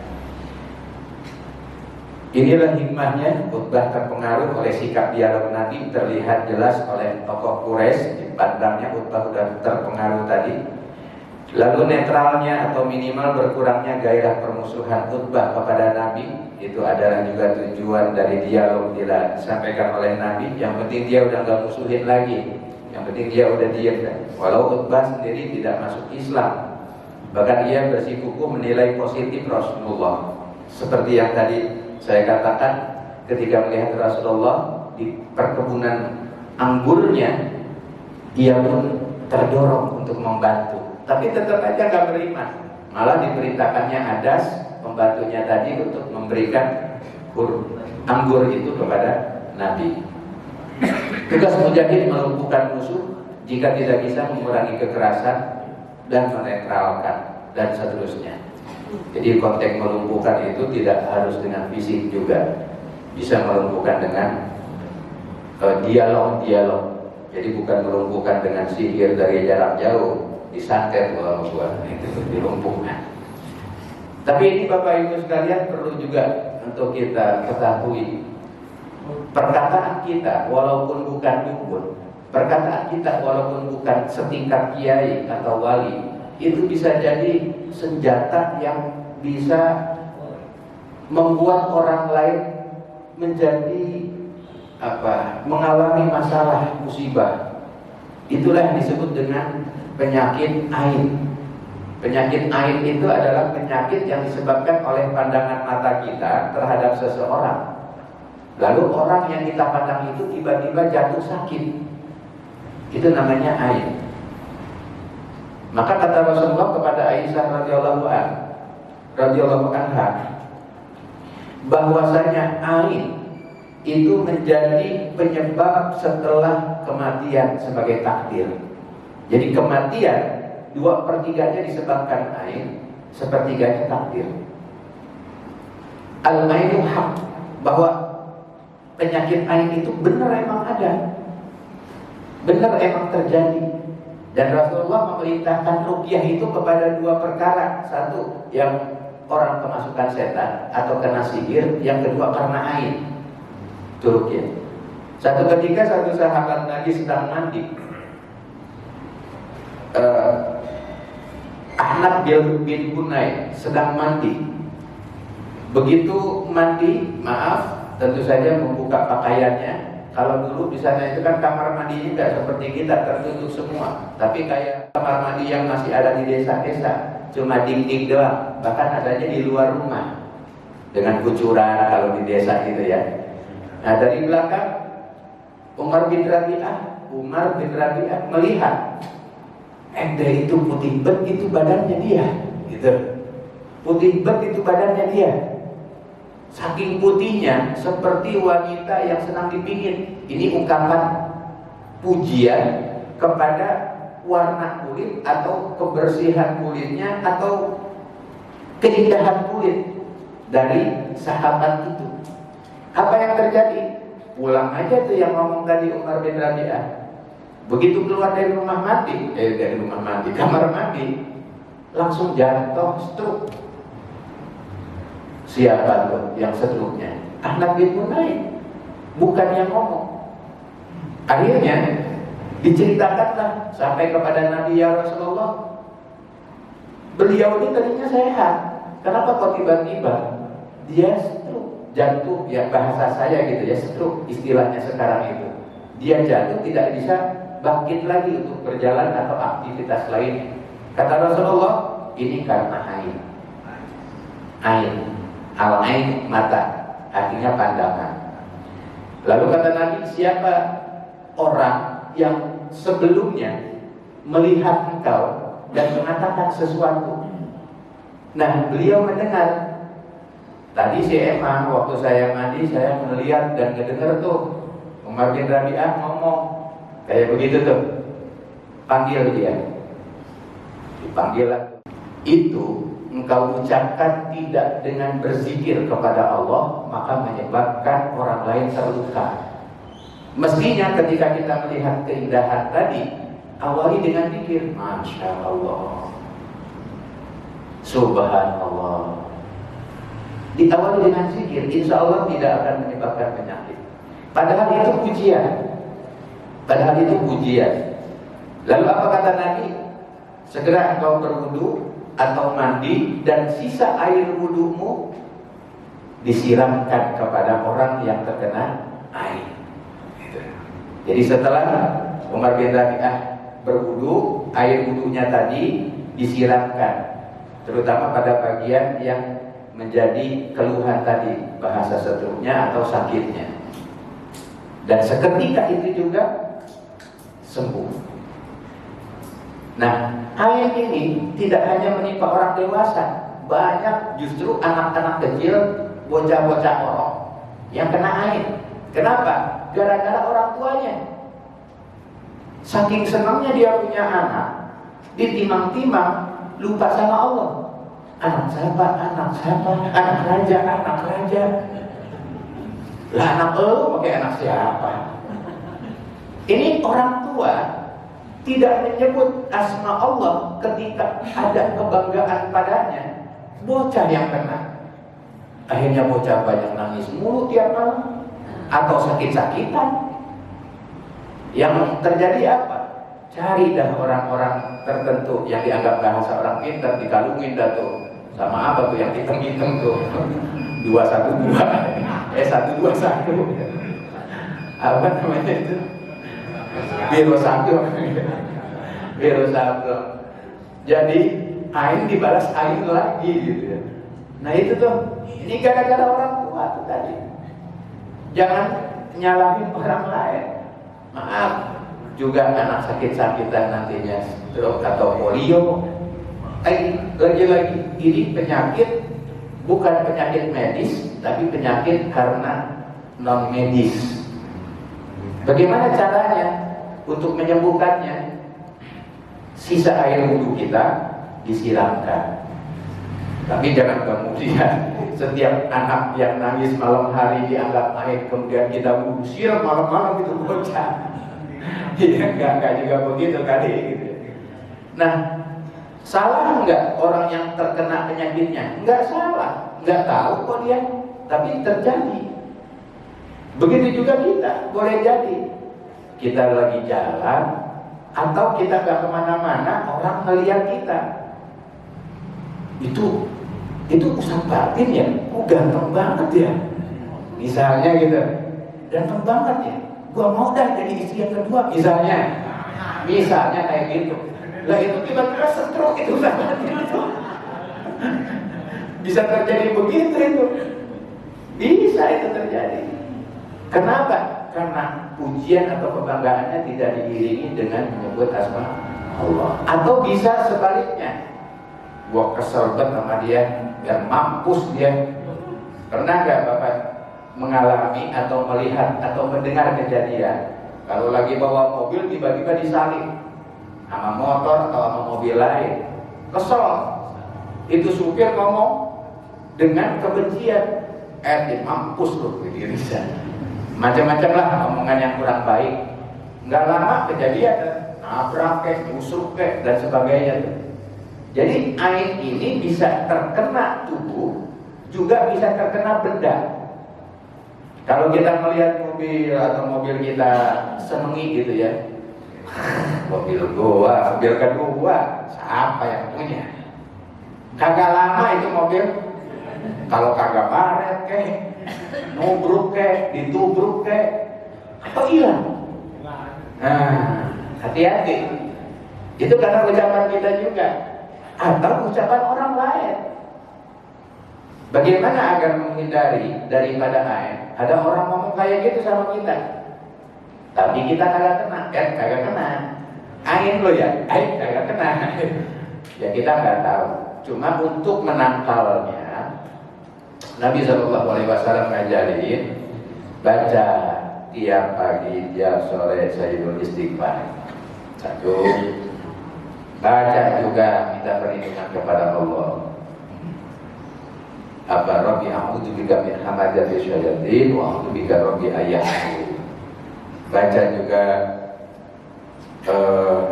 Inilah hikmahnya Utbah terpengaruh oleh sikap dialog Nabi, terlihat jelas oleh tokoh Quraisy. Dipandangnya Utbah sudah terpengaruh tadi. Lalu netralnya atau minimal berkurangnya gairah permusuhan Utbah kepada Nabi, itu adalah juga tujuan dari dialog disampaikan oleh Nabi. Yang penting dia udah gak musuhin lagi, yang penting dia udah diam. Walau Utbah sendiri tidak masuk Islam, bahkan ia bersikukuh menilai positif Rasulullah. Seperti yang tadi saya katakan, ketika melihat Rasulullah di perkebunan anggurnya, ia pun terdorong untuk membantu. tapi tetap aja nggak beriman. Malah diperintahkannya Adas, pembantunya tadi, untuk memberikan anggur itu kepada Nabi. Tugas mujahid melumpuhkan musuh jika tidak bisa mengurangi kekerasan dan menetralkan dan seterusnya. Jadi konteks melumpuhkan itu tidak harus dengan fisik juga, bisa melumpuhkan dengan dialog. Jadi bukan melumpuhkan dengan sihir dari jarak jauh, disantet itu dilumpuhkan. Tapi ini Bapak Ibu sekalian perlu juga untuk kita ketahui, perkataan kita walaupun bukan dukun, perkataan kita walaupun bukan setingkat kiai atau wali, itu bisa jadi senjata yang bisa membuat orang lain menjadi mengalami masalah musibah. Itulah yang disebut dengan penyakit ain. Penyakit ain itu adalah penyakit yang disebabkan oleh pandangan mata kita terhadap seseorang. Lalu orang yang kita pandang itu tiba-tiba jatuh sakit. Itu namanya ain. Maka kata Rasulullah kepada Aisyah radhiyallahu anha, bahwasanya ain itu menjadi penyebab setelah kematian sebagai takdir. Jadi kematian 2/3-nya disebabkan ain, 1/3-nya takdir. Al-ainu haq, bahwa penyakit ain itu benar emang ada, benar emang terjadi. Dan Rasulullah memerintahkan ruqyah itu kepada 2 perkara. Satu, yang orang kemasukan setan atau kena sihir. Yang kedua, karena ain. Ruqyah. Satu ketika satu sahabat Nabi sedang mandi. Ahnaf bin Bunay sedang mandi. Begitu mandi, maaf, tentu saja membuka pakaiannya. Kalau dulu di sana itu kan kamar mandinya tidak seperti kita tertutup semua, tapi kayak kamar mandi yang masih ada di desa-desa, cuma dinding doang, bahkan adanya di luar rumah dengan kucuran kalau di desa gitu ya. Nah, dari belakang Umar bin Rabi'ah melihat itu putih bet, itu badannya dia, gitu. Putih bet itu badannya dia. Saking putihnya seperti wanita yang senang dipingin. Ini ungkapan pujian kepada warna kulit atau kebersihan kulitnya atau keindahan kulit dari sahabat itu. Apa yang terjadi? Pulang aja tuh yang ngomong tadi Umar bin Rabi'ah. Begitu keluar dari kamar mandi, langsung jatuh stroke. Siapa tuh yang stroke-nya? Ahnaf bin Bunay, bukan yang ngomong. Akhirnya diceritakanlah sampai kepada Nabi, ya Rasulullah, beliau ini tadinya sehat, kenapa kok tiba-tiba dia stroke, jatuh, ya bahasa saya gitu ya, stroke istilahnya sekarang itu. Dia jatuh tidak bisa bangkit lagi untuk berjalan atau aktivitas lain. Kata Rasulullah, ini karena ain. Al-ain mata, artinya pandangan. Lalu kata Nabi, siapa orang yang sebelumnya melihat engkau dan mengatakan sesuatu? Nah, beliau mendengar. Tadi emang waktu saya mandi, saya melihat dan mendengar tuh Umar bin Rabi'ah ngomong kayak begitu tuh. Panggil dia. Dipanggil lah. Itu engkau ucapkan tidak dengan berzikir kepada Allah, maka menyebabkan orang lain terluka. Mestinya ketika kita melihat keindahan tadi, awali dengan zikir, Masya Allah, Subhanallah. Diawali dengan zikir, insya Allah tidak akan menyebabkan penyakit. Padahal itu pujian. Lalu apa kata Nabi? Segera engkau berwudu atau mandi dan sisa air wudumu disiramkan kepada orang yang terkena air. Jadi setelah Umar bin Rabi'ah berwudu, air wudunya tadi disiramkan, terutama pada bagian yang menjadi keluhan tadi, bahasa stroke-nya atau sakitnya. Dan seketika itu juga sembuh. Nah, ain ini tidak hanya menimpa orang dewasa, banyak justru anak-anak kecil, bocah-bocah orang yang kena ain. Kenapa? Gara-gara orang tuanya. Saking senangnya dia punya anak, ditimang-timang, lupa sama Allah. Anak siapa? Anak siapa? Anak raja, anak raja. Lah anak pakai anak siapa? Ini orang tua tidak menyebut asma Allah ketika ada kebanggaan padanya. Bocah yang kena. Akhirnya bocah banyak nangis mulu tiap malam atau sakit-sakitan. Yang terjadi apa? Cari dah orang-orang tertentu yang dianggap bahasa orang pintar, dikalungin dah tuh. Sama apa tuh yang hitam-hitam tuh? 212 121. Apa namanya itu? Biro satu. Jadi ain dibalas ain lagi gitu ya. Nah itu tuh, ini gara-gara orang tua tuh tadi. Jangan nyalahin orang lain. Maaf, juga anak sakit-sakitan nantinya stroke atau polio. Lagi-lagi ini penyakit bukan penyakit medis, tapi penyakit karena non medis. Bagaimana caranya untuk menyembuhkannya? Sisa air wudhu kita disiramkan. Tapi jangan kemudian setiap anak yang nangis malam hari dianggap air, kemudian kita wudhu siram malam-malam itu bocah. Iya, enggak juga begitu kali gitu. Nah, salah enggak orang yang terkena penyakitnya? Enggak salah, enggak tahu kok dia, tapi terjadi. Begitu juga kita, boleh jadi kita lagi jalan atau kita nggak kemana-mana, orang ngeliat kita. Itu Ustaz Batin ya, ganteng banget ya. Misalnya gitu, ganteng banget ya. Gua mau dah jadi istri yang kedua, misalnya kayak gitu. Lah itu tiba-tiba stroke itu Ustaz Batin itu. Bisa terjadi begitu itu. Bisa itu terjadi. Kenapa? Karena pujian atau kebanggaannya tidak diiringi dengan menyebut asma Allah. Atau bisa sebaliknya, gua kesel banget sama dia, biar mampus dia. Pernah nggak Bapak mengalami atau melihat atau mendengar kejadian kalau lagi bawa mobil tiba-tiba disalip sama motor atau sama mobil lain? Kesel. Itu supir ngomong dengan kebencian, mampus loh gitu. Macam-macam lah omongan yang kurang baik. Nggak lama kejadian, nabrak kek, busuk kek, dan sebagainya. Jadi ain ini bisa terkena tubuh, juga bisa terkena benda. Kalau kita melihat mobil atau mobil kita senengi gitu ya, mobil gua, mobil kedua, siapa yang punya? Kagak lama itu mobil, kalau kagak baret kek, nubruk kek, ditubruk kek, atau hilang. Nah, hati-hati. Itu karena ucapan kita juga, atau ucapan orang lain. Bagaimana agar menghindari daripada ain? Ada orang ngomong kayak gitu sama kita, tapi kita kagak kena, kagak kena. Ain lo ya, ain kagak kena. Ya kita nggak tahu. Cuma untuk menangkalnya, Nabi SAW ngajarin baca tiap pagi, tiap sore sayyidul istighfar. Satu, baca juga minta perlindungan kepada Allah. Apa Rabbi a'udzubika min hamazati syayatin wa a'udzubika Rabbi ayyahdurun. Baca juga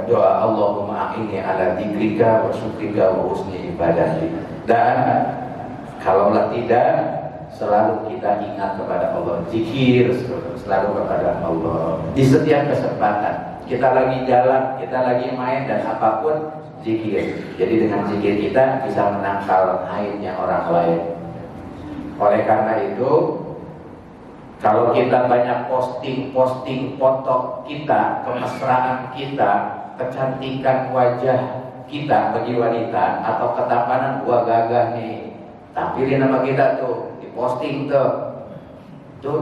doa Allahumma a'inni ala dzikrika wa syukrika wa husni ibadatik. Dan kalaulah tidak, selalu kita ingat kepada Allah, zikir selalu kepada Allah di setiap kesempatan. Kita lagi jalan, kita lagi main dan apapun, zikir. Jadi dengan zikir kita bisa menangkal haidnya orang lain. Oleh karena itu, kalau kita banyak posting foto kita, kemesraan kita, kecantikan wajah kita bagi wanita, atau ketampanan gua gagah nih, tampilin nama kita tuh, diposting tuh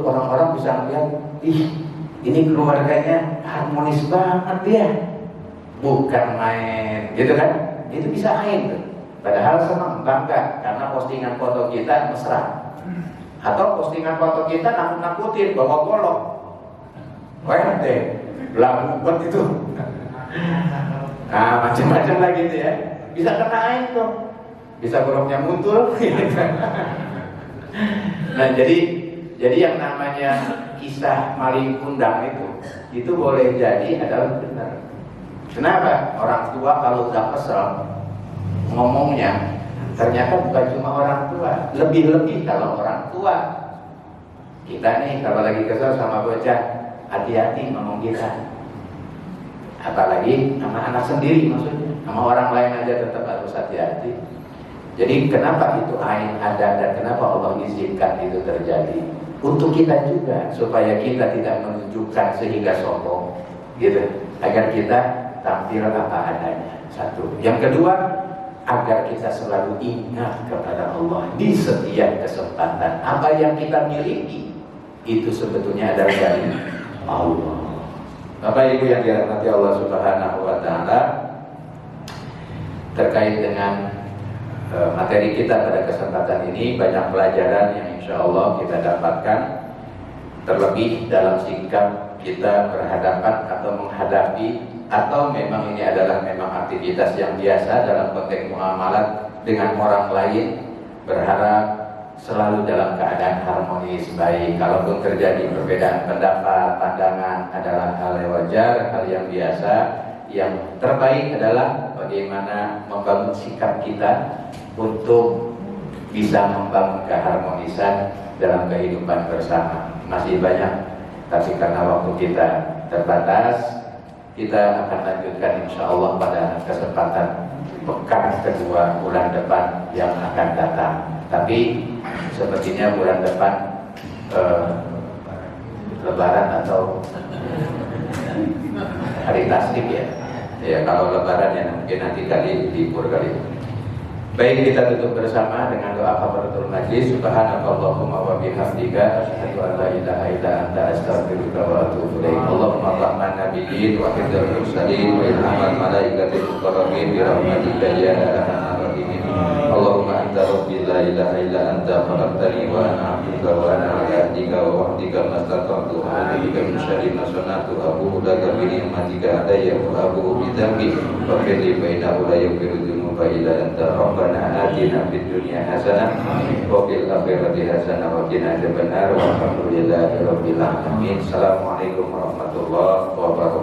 orang-orang bisa ngeliat, ih ini keluarganya harmonis banget ya, bukan main, gitu kan? Itu bisa ain tuh. Padahal senang, bangga karena postingan foto kita mesra. Atau postingan foto kita nakut-nakutin, bawa golok. Wede, belakang itu. Nah, macam-macam lagi gitu ya. Bisa kena ain tuh. Bisa buruknya muncul. Nah, jadi yang namanya kisah maling kundang itu boleh jadi adalah benar. Kenapa? Orang tua kalau udah kesel ngomongnya, ternyata bukan cuma orang tua, lebih-lebih kalau orang tua. Kita nih kalau lagi kesel sama bocah, hati-hati ngomong kita. Apalagi sama anak sendiri, maksudnya sama orang lain aja tetap harus hati-hati. Jadi kenapa itu ain ada dan kenapa Allah izinkan itu terjadi? Untuk kita juga, supaya kita tidak menunjukkan sehingga sombong, gitu. Agar kita tampil apa adanya. Satu. Yang kedua, agar kita selalu ingat kepada Allah di setiap kesempatan. Apa yang kita miliki itu sebetulnya adalah dari Allah. Bapak Ibu yang dirahmati Allah Subhanahu wa taala, terkait dengan materi kita pada kesempatan ini banyak pelajaran yang insya Allah kita dapatkan, terlebih dalam sikap kita berhadapan atau menghadapi, atau memang ini adalah memang aktivitas yang biasa dalam konteks muamalat dengan orang lain, berharap selalu dalam keadaan harmonis, baik. Kalaupun terjadi perbedaan pendapat, pandangan adalah hal yang wajar, hal yang biasa. Yang terbaik adalah bagaimana membangun sikap kita untuk bisa membangun keharmonisan dalam kehidupan bersama. Masih banyak, tapi karena waktu kita terbatas, kita akan lanjutkan insya Allah pada kesempatan pekan kedua bulan depan yang akan datang. Tapi sepertinya bulan depan Lebaran atau hari tasdik ya. Ya kalau Lebaran ya mungkin nanti kali libur kali. Baik, kita tutup bersama dengan doa kafaratul majlis. Subhanakallahumma wa bihamdika asyhadu an la ilaha illa anta astaghfiruka wa atubu ilaik. Allahumma rahman nabiyyin wa hifdzal mursalin wa ilhamal malaikatil muqarrabin bi rahmatika ya arhamar rahimin. Allahumma anta rabbi la ilaha illa anta khalaqtani wa ana 'abduka wa ana 'ala ahdika wa wahdika mastata'tu a'udzu bika min syarri ma sana'tu abu'u laka bi ni'matika alayya wa abu'u bi dhanbi faghfir li fa innahu la yaghfiru dzunuba illa anta. Rabbana atina fid dunya hasanah wa fil akhirati hasanah wa qina adzabannar. Walhamdulillahi rabbil alamin. Assalamualaikum warahmatullahi wabarakatuh.